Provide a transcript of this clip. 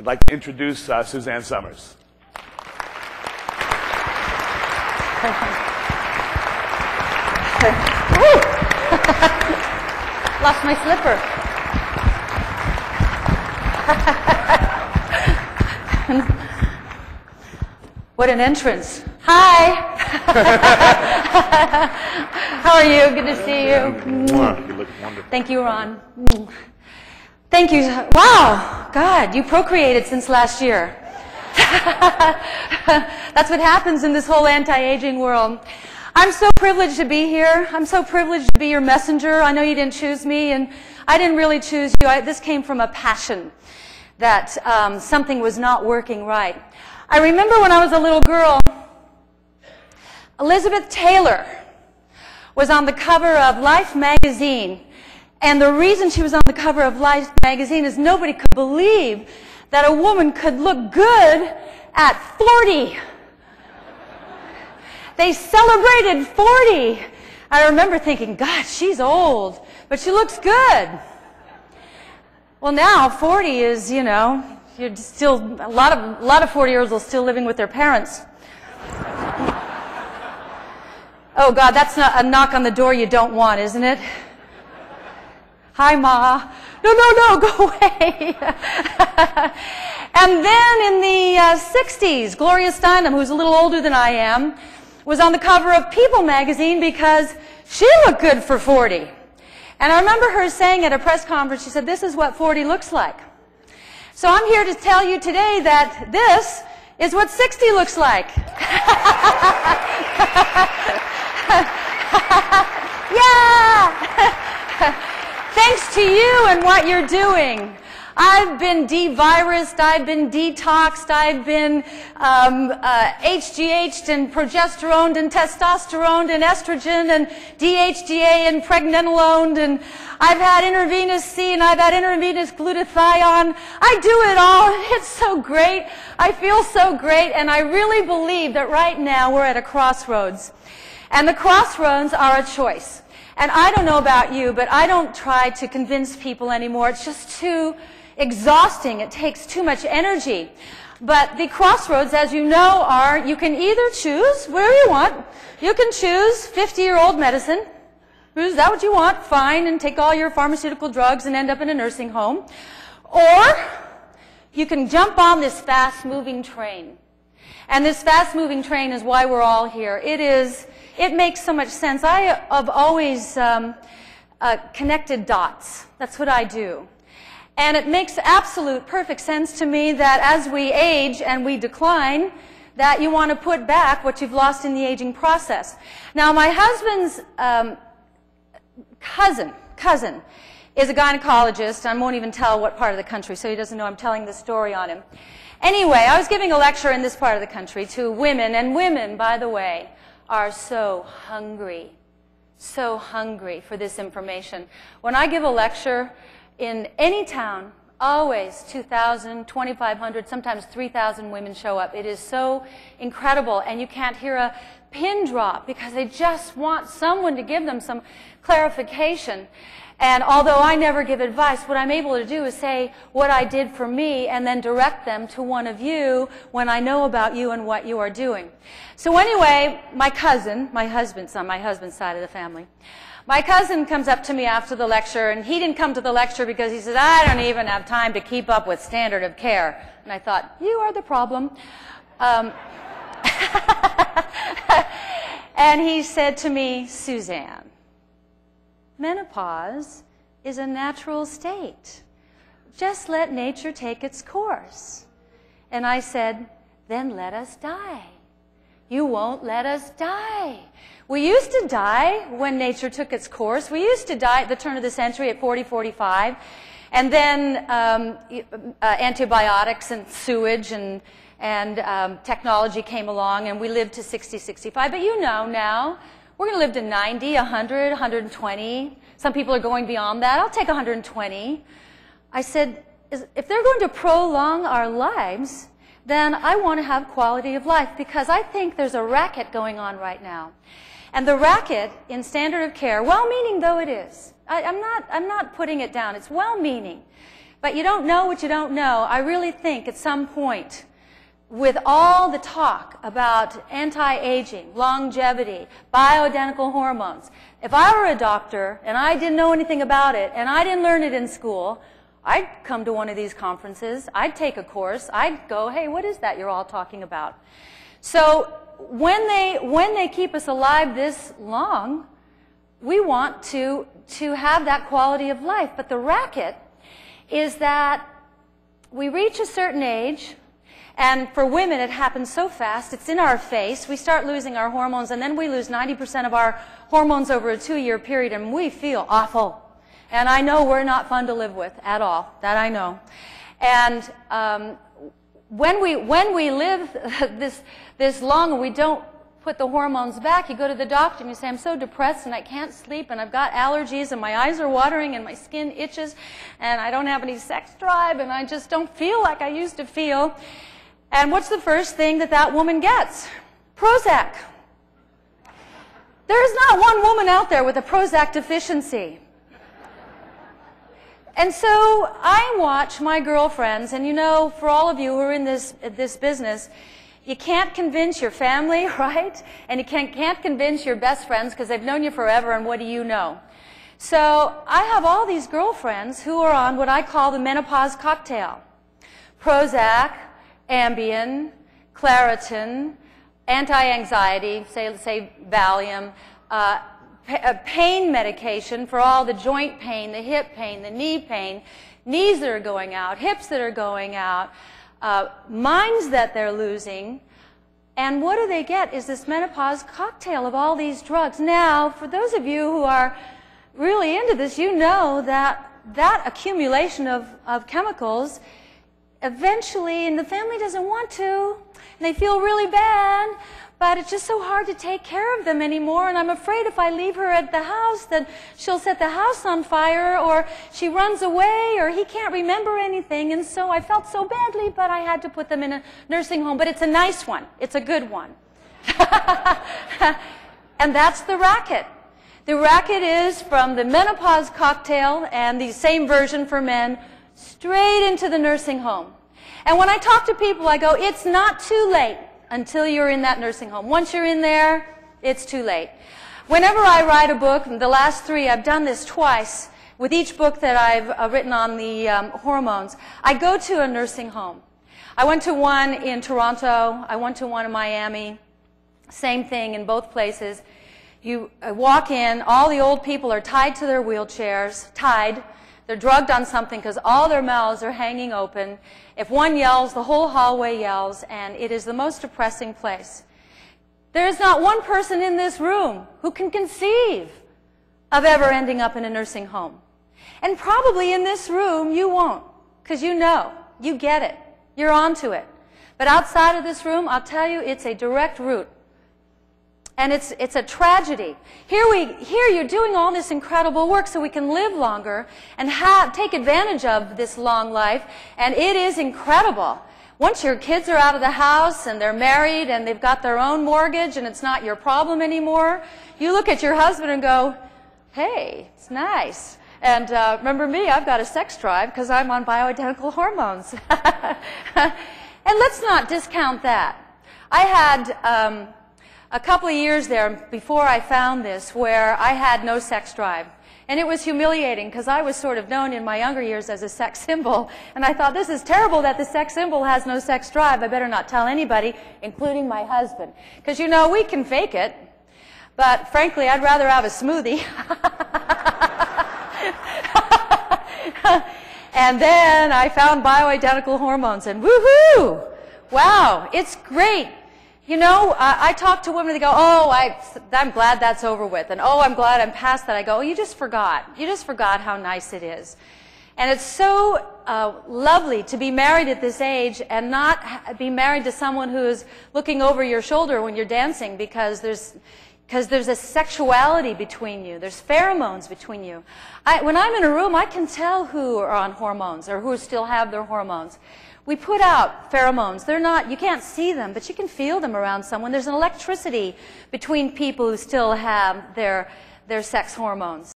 I'd like to introduce Suzanne Summers. Lost my slipper. What an entrance. Hi. How are you? Good to see you. You look wonderful. Thank you, Ron. Thank you. Wow. God, you procreated since last year. That's what happens in this whole anti-aging world. I'm so privileged to be here. I'm so privileged to be your messenger. I know you didn't choose me, and I didn't really choose you. This came from a passion that something was not working right. I remember when I was a little girl, Elizabeth Taylor was on the cover of Life magazine. And the reason she was on the cover of Life magazine is nobody could believe that a woman could look good at 40. They celebrated 40. I remember thinking, God, she's old, but she looks good. Well, now 40 is, you know, you're still, a lot of 40-year-olds are still living with their parents. Oh, God, that's not a knock on the door you don't want, isn't it? Hi, Ma. No, go away. And then in the 60s, Gloria Steinem, who's a little older than I am, was on the cover of People magazine because she looked good for 40. And I remember her saying at a press conference, she said, this is what 40 looks like. So I'm here to tell you today that this is what 60 looks like. Yeah! Thanks to you and what you're doing. I've been de-virused, I've been detoxed, I've been HGH'd and progesterone and testosterone and estrogen and DHGA and pregnenolone, and I've had intravenous C and I've had intravenous glutathione. I do it all. It's so great. I feel so great, and I really believe that right now we're at a crossroads. And the crossroads are a choice. And I don't know about you, but I don't try to convince people anymore. It's just too exhausting. It takes too much energy. But the crossroads, as you know, are you can either choose where you want. You can choose 50-year-old medicine. Is that what you want? Fine, and take all your pharmaceutical drugs and end up in a nursing home. Or you can jump on this fast-moving train. And this fast-moving train is why we're all here. It makes so much sense. I have always connected dots. That's what I do. And it makes absolute perfect sense to me that as we age and we decline, that you want to put back what you've lost in the aging process. Now, my husband's cousin is a gynecologist. I won't even tell what part of the country, so he doesn't know I'm telling this story on him. Anyway, I was giving a lecture in this part of the country to women, and women, by the way, are so hungry for this information. When I give a lecture in any town, always 2,000, 2,500, sometimes 3,000 women show up. It is so incredible, and you can't hear a pin drop because they just want someone to give them some clarification. And although I never give advice, what I'm able to do is say what I did for me and then direct them to one of you when I know about you and what you are doing. So anyway, my cousin, my husband's on my husband's side of the family, my cousin comes up to me after the lecture, and he didn't come to the lecture because he said, I don't even have time to keep up with standard of care. And I thought, you are the problem. And he said to me, Suzanne, menopause is a natural state. Just let nature take its course. And I said, then let us die. You won't let us die. We used to die when nature took its course. We used to die at the turn of the century at 40, 45. And then antibiotics and sewage and technology came along, and we lived to 60, 65. But you know now, we're going to live to 90, 100, 120. Some people are going beyond that. I'll take 120. I said, if they're going to prolong our lives, then I want to have quality of life, because I think there's a racket going on right now. And the racket in standard of care, well-meaning though it is, I'm not putting it down, it's well-meaning. But you don't know what you don't know. I really think at some point, with all the talk about anti-aging, longevity, bioidentical hormones, if I were a doctor and I didn't know anything about it and I didn't learn it in school, I'd come to one of these conferences, I'd take a course, I'd go, hey, what is that you're all talking about? So when they keep us alive this long, we want to have that quality of life. But the racket is that we reach a certain age, and for women it happens so fast, it's in our face, we start losing our hormones, and then we lose 90% of our hormones over a 2-year period, and we feel awful. And I know we're not fun to live with at all, that I know. And when we live this long and we don't put the hormones back, you go to the doctor and you say, I'm so depressed and I can't sleep and I've got allergies and my eyes are watering and my skin itches and I don't have any sex drive and I just don't feel like I used to feel. And what's the first thing that woman gets? Prozac. There is not one woman out there with a Prozac deficiency. And so I watch my girlfriends, and you know, for all of you who are in this business, you can't convince your family, right? And you can't convince your best friends because they've known you forever, and what do you know? So I have all these girlfriends who are on what I call the menopause cocktail. Prozac, Ambien, Claritin, anti-anxiety, say Valium, pain medication for all the joint pain, the hip pain, the knee pain, knees that are going out, hips that are going out, minds that they're losing. And what do they get is this menopause cocktail of all these drugs. Now, for those of you who are really into this, you know that accumulation of chemicals eventually, and the family doesn't want to, and they feel really bad, but it's just so hard to take care of them anymore, and I'm afraid if I leave her at the house, then she'll set the house on fire, or she runs away, or he can't remember anything, and so I felt so badly, but I had to put them in a nursing home. But it's a nice one. It's a good one. And that's the racket. The racket is from the menopause cocktail, and the same version for men, straight into the nursing home. And when I talk to people, I go, it's not too late until you're in that nursing home. Once you're in there, it's too late. Whenever I write a book, the last 3, I've done this twice, with each book that I've written on the hormones, I go to a nursing home. I went to one in Toronto, I went to one in Miami, same thing in both places. You walk in, all the old people are tied to their wheelchairs, tied. They're drugged on something because all their mouths are hanging open. If one yells, the whole hallway yells, and it is the most depressing place. There is not one person in this room who can conceive of ever ending up in a nursing home. And probably in this room you won't, because you know, you get it, you're onto it. But outside of this room, I'll tell you, it's a direct route. And it's a tragedy. Here you're doing all this incredible work so we can live longer and take advantage of this long life, and it is incredible. Once your kids are out of the house and they're married and they've got their own mortgage and it's not your problem anymore, you look at your husband and go, hey, it's nice. And remember me, I've got a sex drive because I'm on bioidentical hormones. And let's not discount that. I had a couple of years there before I found this where I had no sex drive. And it was humiliating because I was sort of known in my younger years as a sex symbol. And I thought, this is terrible that the sex symbol has no sex drive. I better not tell anybody, including my husband. Because, you know, we can fake it. But frankly, I'd rather have a smoothie. And then I found bioidentical hormones. And woohoo! Wow, it's great. You know, I talk to women, they go, oh, I'm glad that's over with, and oh, I'm glad I'm past that. I go, oh, you just forgot. You just forgot how nice it is. And it's so lovely to be married at this age and not be married to someone who is looking over your shoulder when you're dancing, because there's a sexuality between you. There's pheromones between you. When I'm in a room, I can tell who are on hormones or who still have their hormones. We put out pheromones. They're not, you can't see them, but you can feel them around someone. There's an electricity between people who still have their sex hormones.